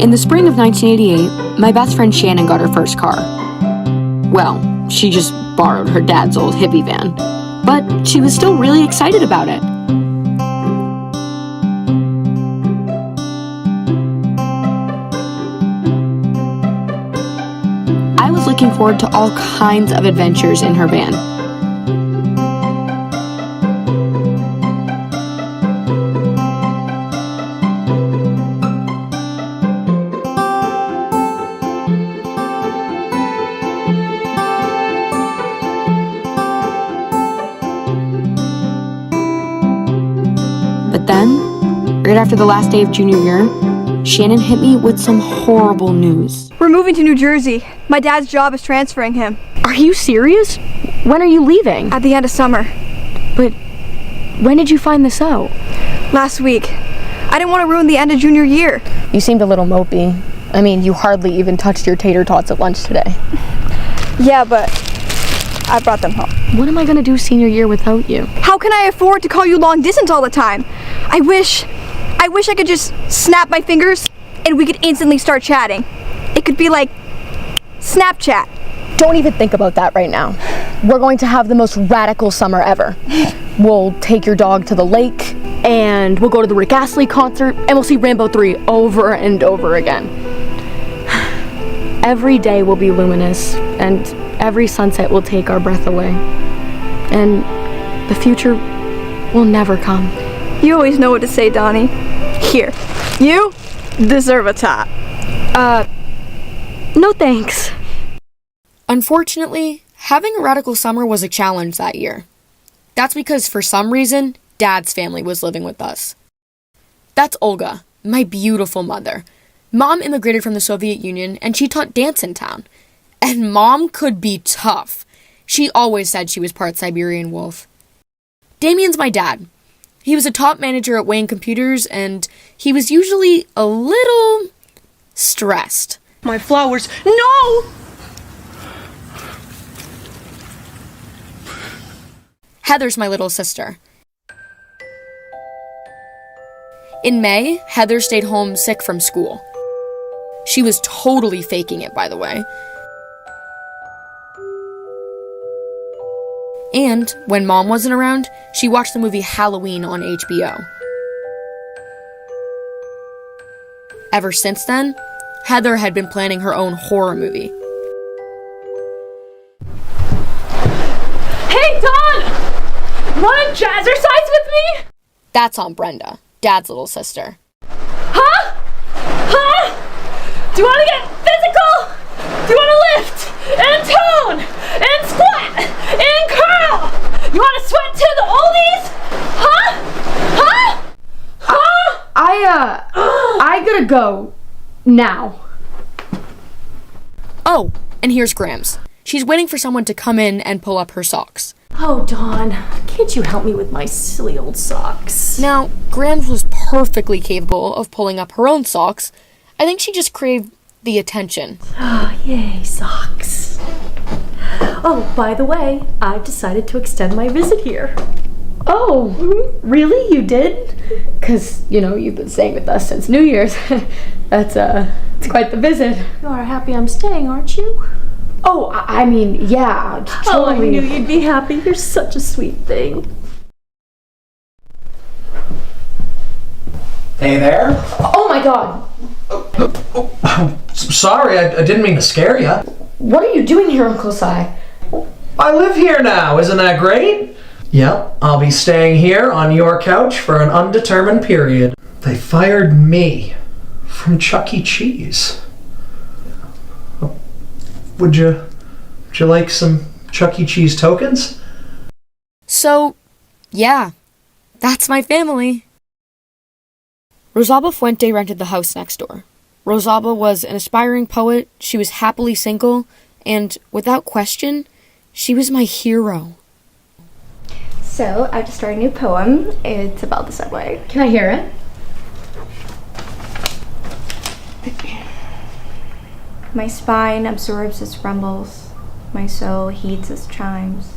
In the spring of 1988, my best friend Shannon got her first car. Well, she just borrowed her dad's old hippie van, but she was still really excited about it. I was looking forward to all kinds of adventures in her van. But then, right after the last day of junior year, Shannon hit me with some horrible news. We're moving to New Jersey. My dad's job is transferring him. Are you serious? When are you leaving? At the end of summer. But when did you find this out? Last week. I didn't want to ruin the end of junior year. You seemed a little mopey. I mean, you hardly even touched your tater tots at lunch today. Yeah, but I brought them home. What am I gonna do senior year without you? How can I afford to call you long distance all the time? I wish I could just snap my fingers and we could instantly start chatting. It could be like Snapchat. Don't even think about that right now. We're going to have the most radical summer ever. We'll take your dog to the lake, and we'll go to the Rick Astley concert, and we'll see Rambo 3 over and over again. Every day will be luminous, and every sunset will take our breath away. And the future will never come. You always know what to say, Donnie. Here, you deserve a top. No thanks. Unfortunately, having a radical summer was a challenge that year. That's because, for some reason, Dad's family was living with us. That's Olga, my beautiful mother. Mom immigrated from the Soviet Union, and she taught dance in town. And Mom could be tough. She always said she was part Siberian wolf. Damien's my dad. He was a top manager at Wayne Computers, and he was usually a little stressed. My flowers. No! Heather's my little sister. In May, Heather stayed home sick from school. She was totally faking it, by the way. And when Mom wasn't around, she watched the movie Halloween on HBO. Ever since then, Heather had been planning her own horror movie. Hey, Dawn! Want to jazzercise with me? That's Aunt Brenda, Dad's little sister. Huh? Huh? Do you want to get physical? Do you want to lift and tone and squat and curl? You want to sweat to the oldies? Huh? Huh? Huh? I gotta go now. Oh, and here's Grams. She's waiting for someone to come in and pull up her socks. Oh, Dawn, can't you help me with my silly old socks? Now, Grams was perfectly capable of pulling up her own socks. I think she just craved the attention. Oh, yay, socks. Oh, by the way, I've decided to extend my visit here. Oh, really? You did? Because, you've been staying with us since New Year's. It's quite the visit. You are happy I'm staying, aren't you? Oh, I mean, yeah, totally. Oh, I knew you'd be happy. You're such a sweet thing. Hey there. Oh my God. Sorry, I didn't mean to scare you. What are you doing here, Uncle Si? I live here now, isn't that great? Yep, I'll be staying here on your couch for an undetermined period. They fired me from Chuck E. Cheese. Would you like some Chuck E. Cheese tokens? So, yeah, that's my family. Rosalba Fuente rented the house next door. Rosalba was an aspiring poet, she was happily single, and without question, she was my hero. So, I just started a new poem. It's about the subway. Can I hear it? My spine absorbs its rumbles. My soul heeds its chimes.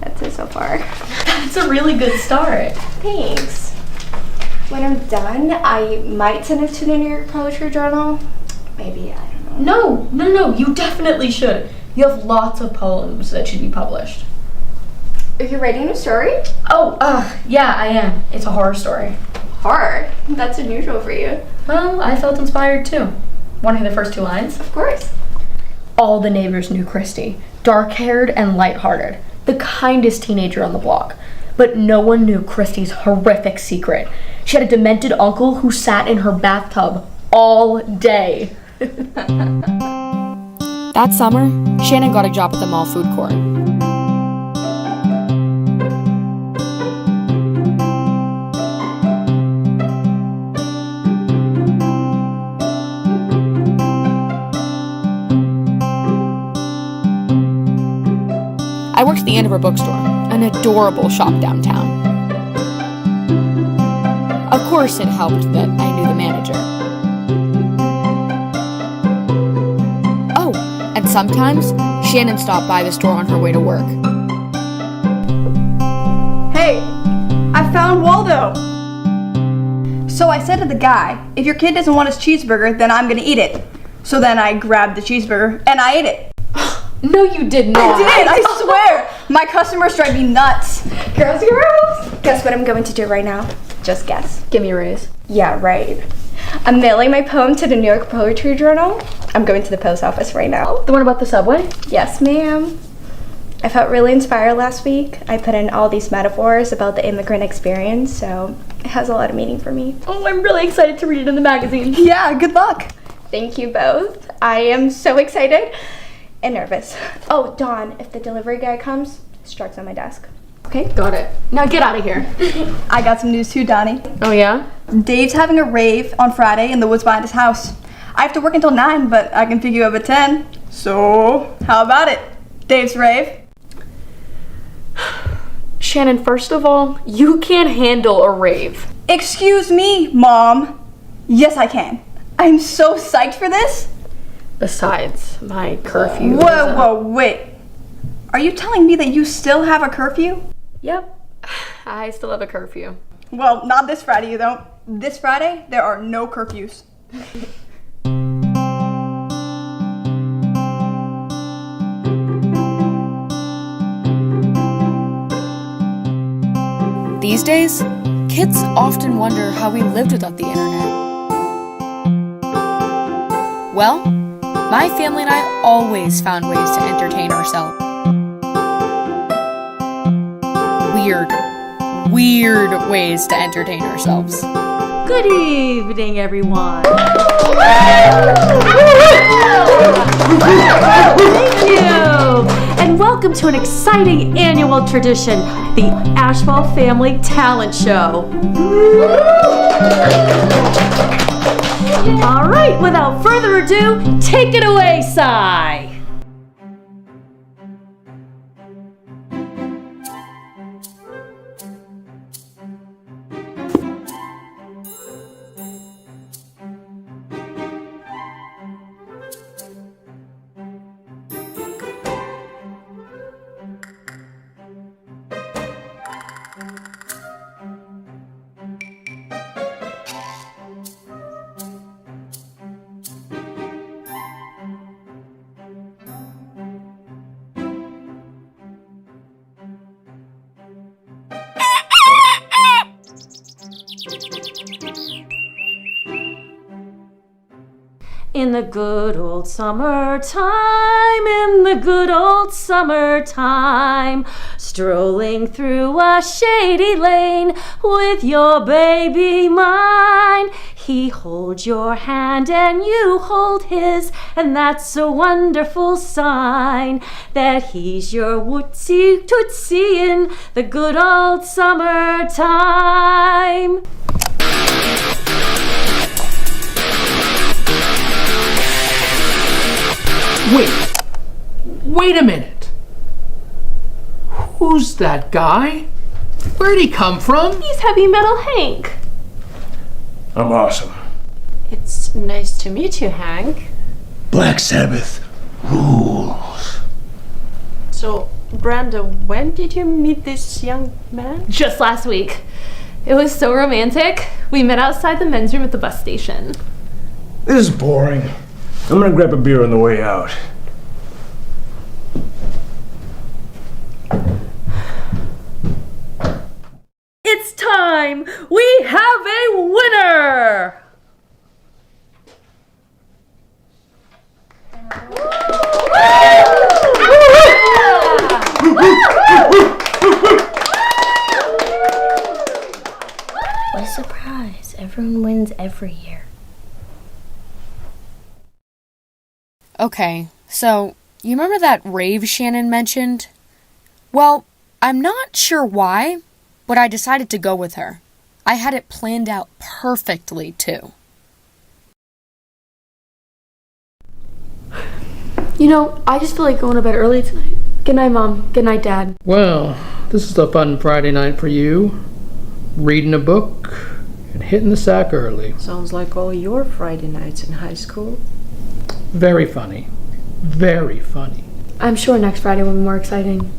That's it so far. That's a really good start. Thanks. When I'm done, I might send it to the New York Poetry Journal. Maybe, I don't know. No, you definitely should. You have lots of poems that should be published. Are you writing a story? Yeah, I am. It's a horror story. Horror? That's unusual for you. Well, I felt inspired too. Want to hear the first 2 lines? Of course. All the neighbors knew Christy, dark-haired and light-hearted, the kindest teenager on the block. But no one knew Christy's horrific secret. She had a demented uncle who sat in her bathtub all day. That summer, Shannon got a job at the mall food court. I worked at the Andover bookstore, an adorable shop downtown. Of course, it helped that I knew the manager. Oh, and sometimes Shannon stopped by the store on her way to work. Hey, I found Waldo. So I said to the guy, if your kid doesn't want his cheeseburger, then I'm gonna eat it. So then I grabbed the cheeseburger and I ate it. No, you did not. I did, I swear. My customers drive me nuts. Girls. Guess what I'm going to do right now? Just guess. Give me a raise. Yeah, right. I'm mailing my poem to the New York Poetry Journal. I'm going to the post office right now. The one about the subway? Yes, ma'am. I felt really inspired last week. I put in all these metaphors about the immigrant experience, so it has a lot of meaning for me. Oh, I'm really excited to read it in the magazine. Yeah, good luck. Thank you both. I am so excited and nervous. Oh, Dawn, if the delivery guy comes, Struck's on my desk. Okay, got it. Now get out of here. I got some news too, Donnie. Oh, yeah? Dave's having a rave on Friday in the woods behind his house. I have to work until 9, but I can pick you up at 10. So, how about it? Dave's rave? Shannon, first of all, you can't handle a rave. Excuse me, Mom. Yes, I can. I'm so psyched for this. Besides, my curfew. Whoa, wait. Are you telling me that you still have a curfew? Yep, I still have a curfew. Well, not this Friday, you don't. This Friday, there are no curfews. These days, kids often wonder how we lived without the internet. Well, my family and I always found ways to entertain ourselves. Weird ways to entertain ourselves. Good evening, everyone. Thank you. And welcome to an exciting annual tradition, the Ashwell Family Talent Show. All right, without further ado, take it away, Cy. In the good old summertime, in the good old summertime, strolling through a shady lane with your baby mine. He holds your hand and you hold his, and that's a wonderful sign that he's your wootsy tootsie in the good old summertime. Wait a minute. Who's that guy? Where'd he come from? He's Heavy Metal Hank. I'm awesome. It's nice to meet you, Hank. Black Sabbath rules. So, Brenda, when did you meet this young man? Just last week. It was so romantic. We met outside the men's room at the bus station. This is boring. I'm gonna grab a beer on the way out. It's time! We have a winner! What a surprise. Everyone wins every year. Okay, so you remember that rave Shannon mentioned? Well, I'm not sure why, but I decided to go with her. I had it planned out perfectly, too. You know, I just feel like going to bed early tonight. Good night, Mom. Good night, Dad. Well, this is a fun Friday night for you. Reading a book and hitting the sack early. Sounds like all your Friday nights in high school. Very funny. Very funny. I'm sure next Friday will be more exciting.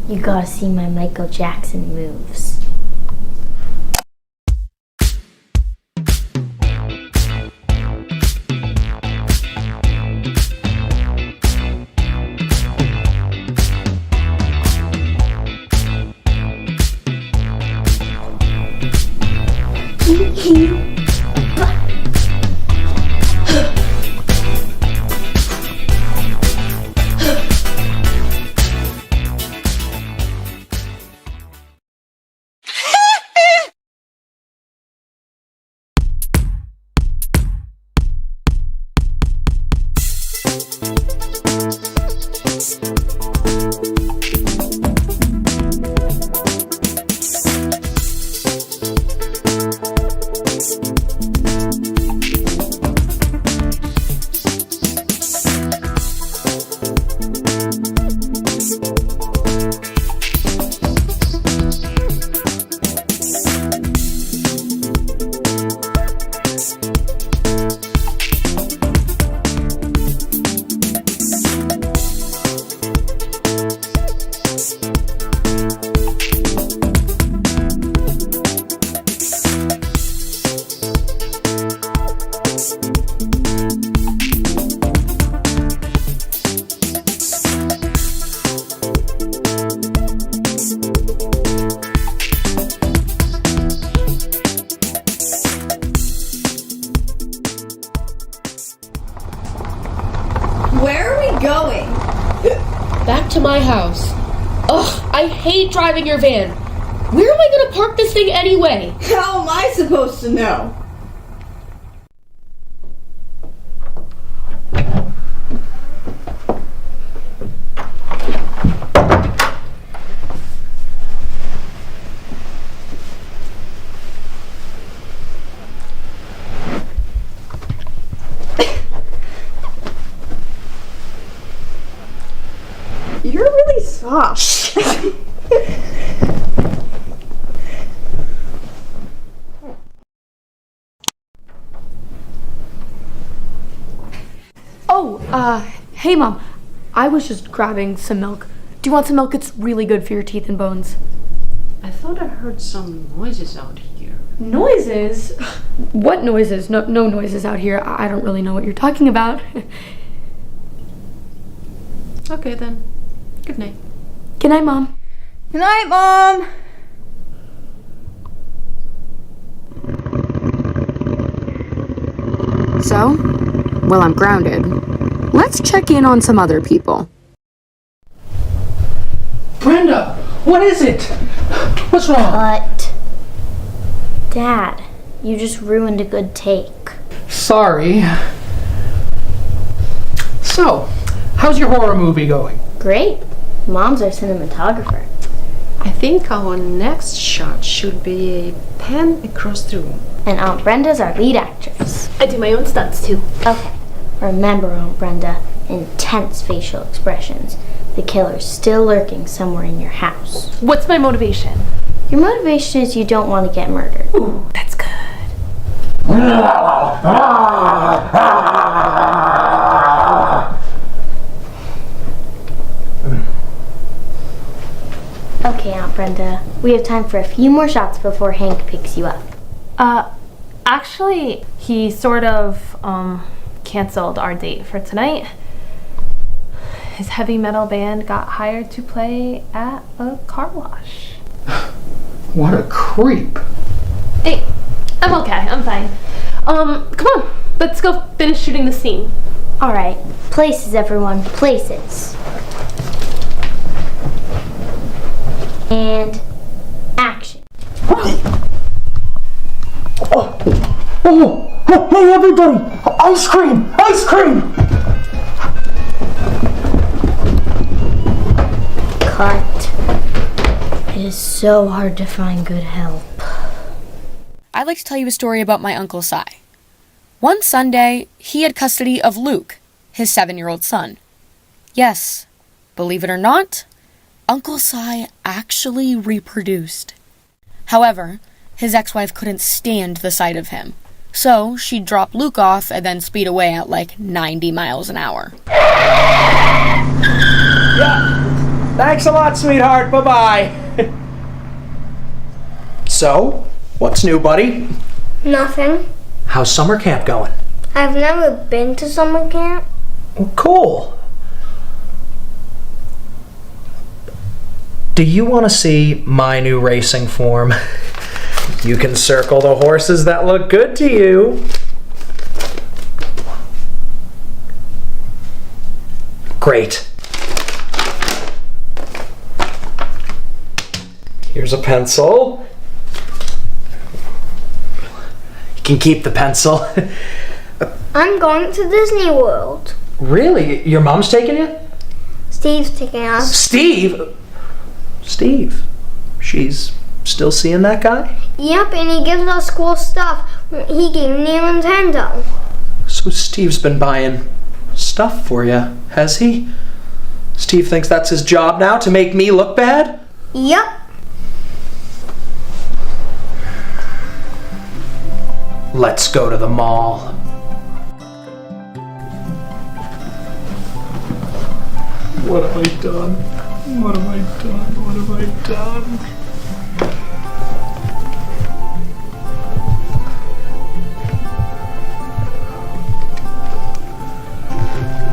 You gotta see my Michael Jackson moves. Back to my house. Ugh, I hate driving your van. Where am I gonna park this thing anyway? How am I supposed to know? You're really soft. Hey Mom, I was just grabbing some milk. Do you want some milk? It's really good for your teeth and bones. I thought I heard some noises out here. Noises? What noises? No noises out here. I don't really know what you're talking about. Okay then. Good night. Good night, Mom. Good night, Mom. So, well, I'm grounded. Let's check in on some other people. Brenda, what is it? What's wrong? But, Dad, you just ruined a good take. Sorry. So, how's your horror movie going? Great. Mom's our cinematographer. I think our next shot should be a pan across the room. And Aunt Brenda's our lead actress. I do my own stunts too. Okay. Remember, Aunt Brenda, intense facial expressions. The killer's still lurking somewhere in your house. What's my motivation? Your motivation is you don't want to get murdered. Ooh, that's good. Okay, Aunt Brenda. We have time for a few more shots before Hank picks you up. Actually, he sort of, canceled our date for tonight. His heavy metal band got hired to play at a car wash. What a creep. Hey, I'm okay. I'm fine. Come on. Let's go finish shooting the scene. All right. Places, everyone. Places. And action. Oh, hey everybody! Ice cream! Ice cream! Cut. It is so hard to find good help. I'd like to tell you a story about my Uncle Si. One Sunday, he had custody of Luke, his 7-year-old son. Yes, believe it or not, Uncle Si actually reproduced. However, his ex-wife couldn't stand the sight of him, so she'd drop Luke off and then speed away at like 90 miles an hour. Yeah, thanks a lot, sweetheart. Bye-bye. So, what's new, buddy? Nothing. How's summer camp going? I've never been to summer camp. Well, cool. Do you want to see my new racing form? You can circle the horses that look good to you. Great. Here's a pencil. You can keep the pencil. I'm going to Disney World. Really? Your mom's taking you? Steve's taking us. Steve? Steve? She's still seeing that guy? Yep, and he gives us cool stuff. He gave me a Nintendo. So Steve's been buying stuff for you, has he? Steve thinks that's his job now, to make me look bad? Yep. Let's go to the mall. What have I done? What have I done? What have I done?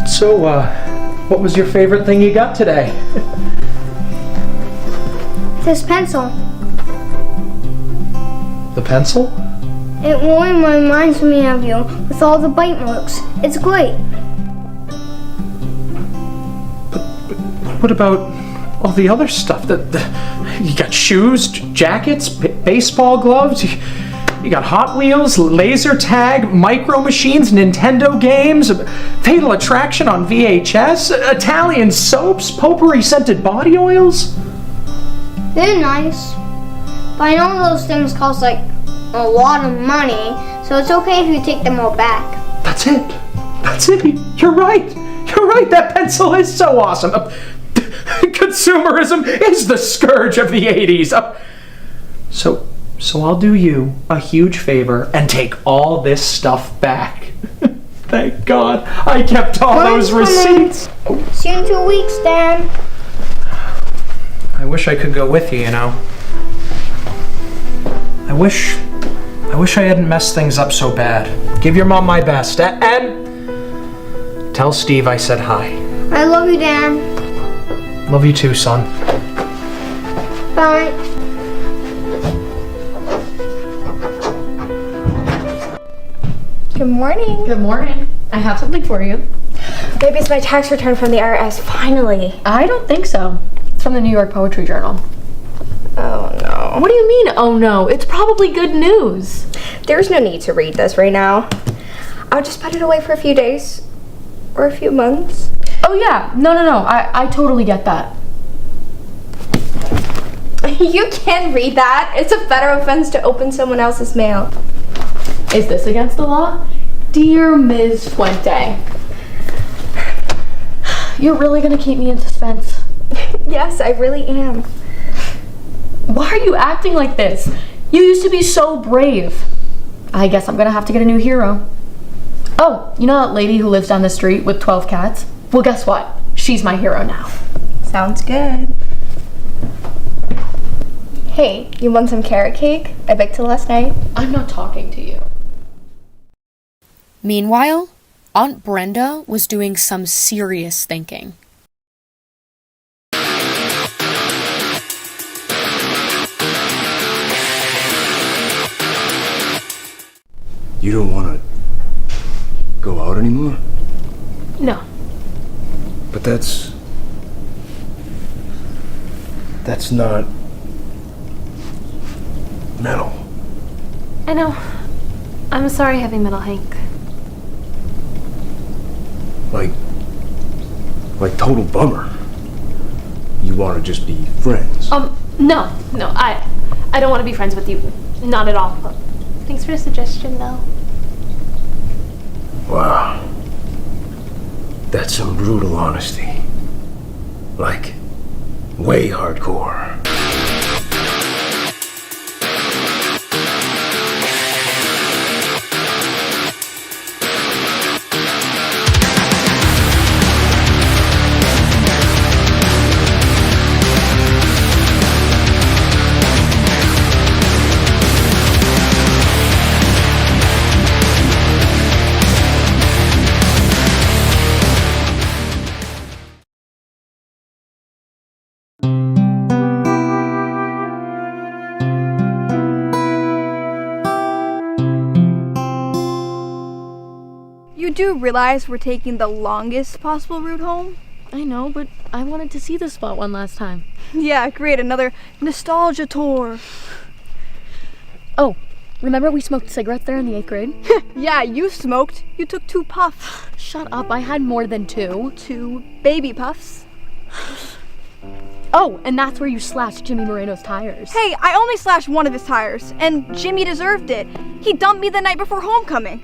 So, what was your favorite thing you got today? This pencil. The pencil? It really reminds me of you with all the bite marks. It's great. But what about all the other stuff? You got shoes, jackets, baseball gloves. You got Hot Wheels, laser tag, micro machines, Nintendo games, Fatal Attraction on VHS, Italian soaps, potpourri scented body oils. They're nice. But I know those things cost like a lot of money, so it's okay if you take them all back. That's it. That's it. You're right. You're right. That pencil is so awesome. Consumerism is the scourge of the 80s. So I'll do you a huge favor and take all this stuff back. Thank God I kept all those receipts. See you in 2 weeks, Dan. I wish I could go with you, you know. I wish I hadn't messed things up so bad. Give your mom my best. And tell Steve I said hi. I love you, Dan. Love you too, son. Bye. Good morning. Good morning. I have something for you. Maybe it's my tax return from the IRS, finally. I don't think so. It's from the New York Poetry Journal. Oh no. What do you mean, oh no? It's probably good news. There's no need to read this right now. I'll just put it away for a few days. Or a few months. Oh yeah, no. I totally get that. You can't read that. It's a federal offense to open someone else's mail. Is this against the law? Dear Ms. Fuente, you're really gonna keep me in suspense. Yes, I really am. Why are you acting like this? You used to be so brave. I guess I'm gonna have to get a new hero. Oh, you know that lady who lives down the street with 12 cats? Well, guess what? She's my hero now. Sounds good. Hey, you want some carrot cake? I baked it last night. I'm not talking to you. Meanwhile, Aunt Brenda was doing some serious thinking. You don't want to go out anymore? No. But that's not metal. I know. I'm sorry, Heavy Metal Hank. Like total bummer. You want to just be friends? No. I don't want to be friends with you. Not at all. Thanks for the suggestion, though. Wow. That's some brutal honesty. Like, way hardcore. You do realize we're taking the longest possible route home? I know, but I wanted to see the spot one last time. Yeah, great, another nostalgia tour. Oh, remember we smoked cigarettes there in the 8th grade? Yeah, you smoked. You took 2 puffs. Shut up, I had more than 2. 2 baby puffs. Oh, and that's where you slashed Jimmy Moreno's tires. Hey, I only slashed one of his tires, and Jimmy deserved it. He dumped me the night before homecoming.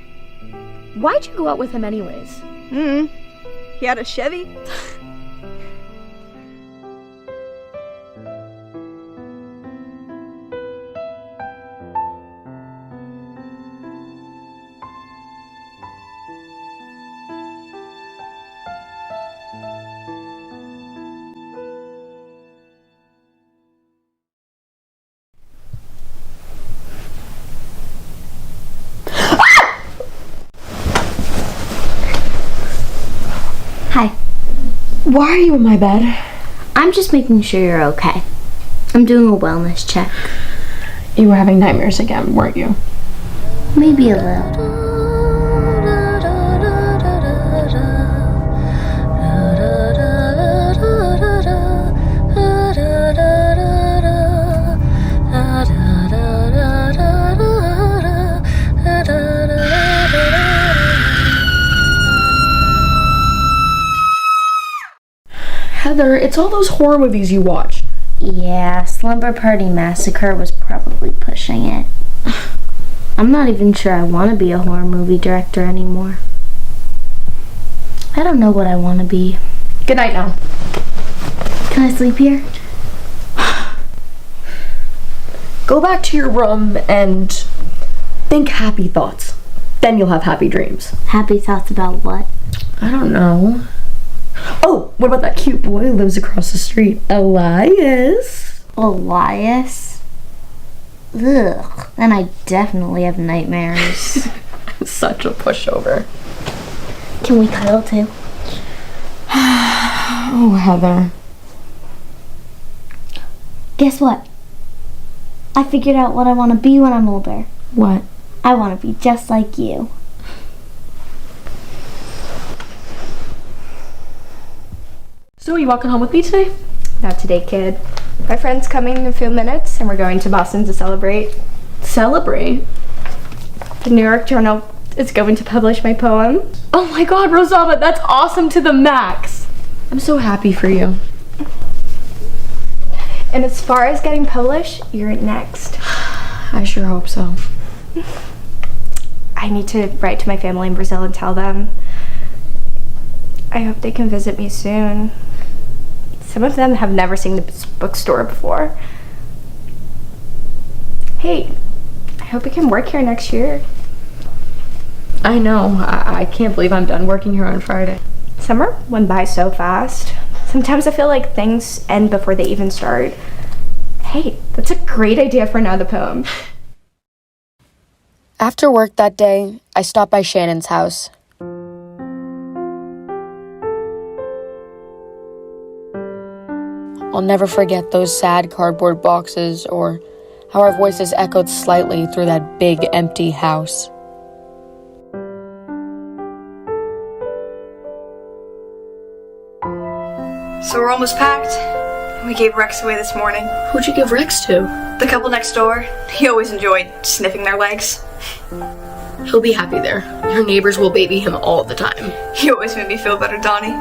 Why'd you go out with him anyways? He had a Chevy. Hi. Why are you in my bed? I'm just making sure you're okay. I'm doing a wellness check. You were having nightmares again, weren't you? Maybe a little. Heather, it's all those horror movies you watch. Yeah, Slumber Party Massacre was probably pushing it. I'm not even sure I want to be a horror movie director anymore. I don't know what I want to be. Good night now. Can I sleep here? Go back to your room and think happy thoughts. Then you'll have happy dreams. Happy thoughts about what? I don't know. Oh, what about that cute boy who lives across the street? Elias. Elias? Ugh. And I definitely have nightmares. Such a pushover. Can we cuddle too? Oh, Heather. Guess what? I figured out what I want to be when I'm older. What? I want to be just like you. So are you walking home with me today? Not today, kid. My friend's coming in a few minutes, and we're going to Boston to celebrate. Celebrate? The New York Journal is going to publish my poem. Oh my god, Rosalba, that's awesome to the max. I'm so happy for you. And as far as getting published, you're next. I sure hope so. I need to write to my family in Brazil and tell them. I hope they can visit me soon, so Some of them have never seen the bookstore before. Hey, I hope you can work here next year. I know. I can't believe I'm done working here on Friday. Summer went by so fast. Sometimes I feel like things end before they even start. Hey, that's a great idea for another poem. After work that day, I stopped by Shannon's house. I'll never forget those sad cardboard boxes or how our voices echoed slightly through that big empty house. So we're almost packed. We gave Rex away this morning. Who'd you give Rex to? The couple next door. He always enjoyed sniffing their legs. He'll be happy there. Your neighbors will baby him all the time. He always made me feel better, Donnie.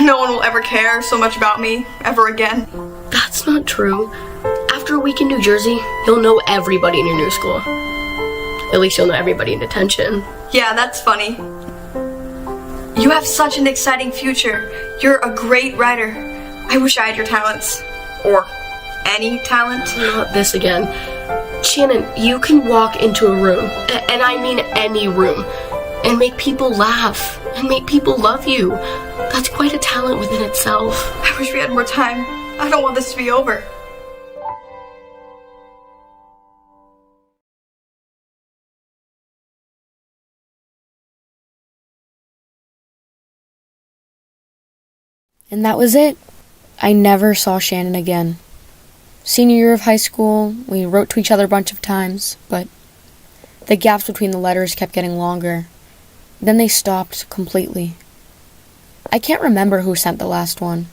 No one will ever care so much about me, ever again. That's not true. After a week in New Jersey, you'll know everybody in your new school. At least you'll know everybody in detention. Yeah, that's funny. You have such an exciting future. You're a great writer. I wish I had your talents. Or any talent. Not this again. Shannon, you can walk into a room, and I mean any room, and make people laugh, and make people love you. That's quite a talent within itself. I wish we had more time. I don't want this to be over. And that was it. I never saw Shannon again. Senior year of high school, we wrote to each other a bunch of times, but the gaps between the letters kept getting longer. Then they stopped completely. I can't remember who sent the last one.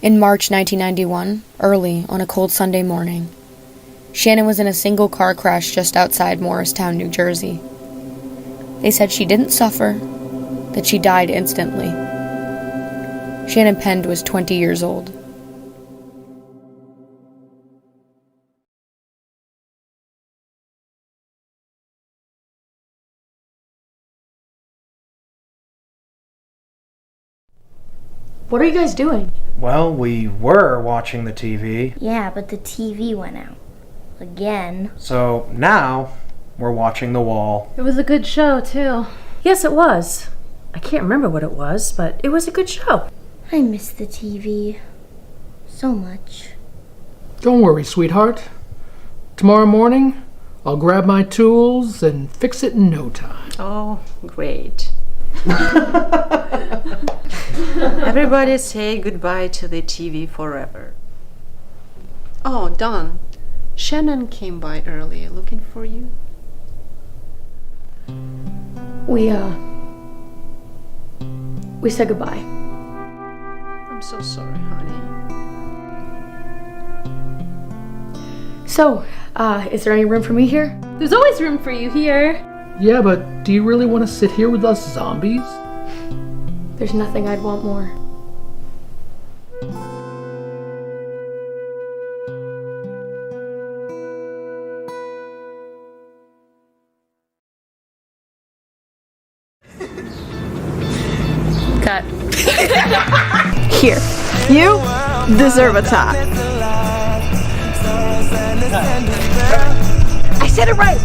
In March 1991, early on a cold Sunday morning, Shannon was in a single car crash just outside Morristown, New Jersey. They said she didn't suffer, that she died instantly. Shannon Pend was 20 years old. What are you guys doing? Well, we were watching the TV. Yeah, but the TV went out. Again. So now we're watching the wall. It was a good show, too. Yes, it was. I can't remember what it was, but it was a good show. I miss the TV so much. Don't worry, sweetheart. Tomorrow morning, I'll grab my tools and fix it in no time. Oh, great. Everybody say goodbye to the TV forever. Oh, Don, Shannon came by earlier looking for you. We said goodbye. I'm so sorry, honey. So, is there any room for me here? There's always room for you here. Yeah, but do you really want to sit here with us zombies? There's nothing I'd want more. Cut. Here, you deserve a tie. I said it right.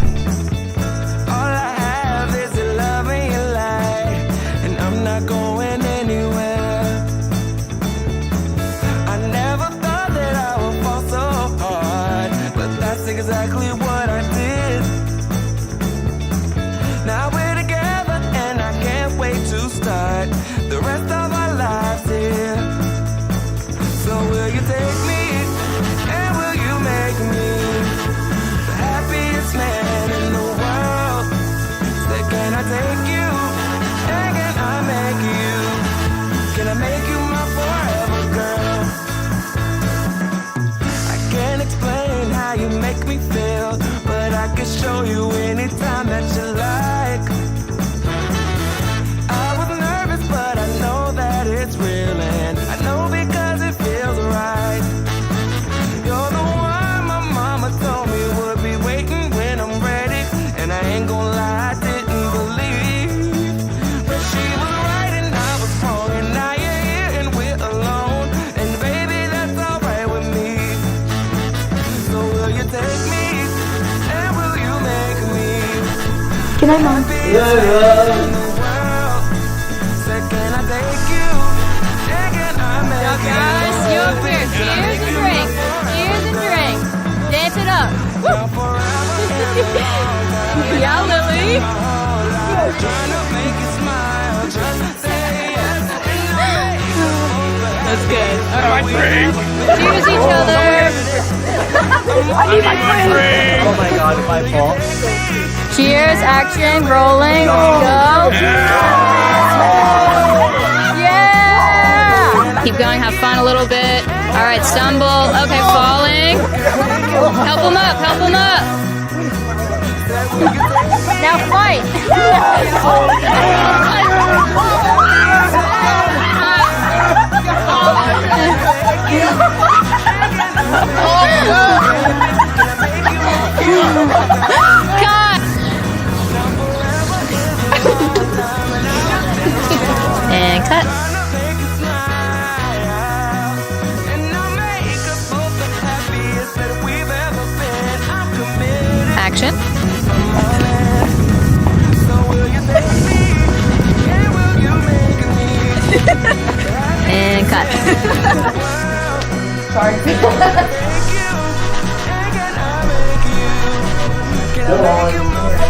Exactly what I did. Now we're together and I can't wait to start the rest of our lives here. So will you take me and will you make me the happiest man in the world? Say, can I take you and can I make you? Can I make you my forever girl? I can't explain how you make me feel, but I can show you anytime that you like. I was nervous, but I know that it's real, and I know because it feels right. You're the one my mama told me would be waiting when I'm ready, and I ain't gonna lie, I didn't believe, but she was right and I was wrong, and now you're here and we're Good night, Mom. Yo, guys, you up here. Cheers and drinks. Cheers and drinks. Dance it up. Yeah, Lily. That's good. All right. Cheers each other. I need my drink. Oh my god, if I fall. Cheers, action, rolling, go. Yeah! Keep going, have fun a little bit. All right, stumble. Okay, falling. Help him up, help him up. Now fight. Cut. And cut. Action. And cut. Sorry. Go on.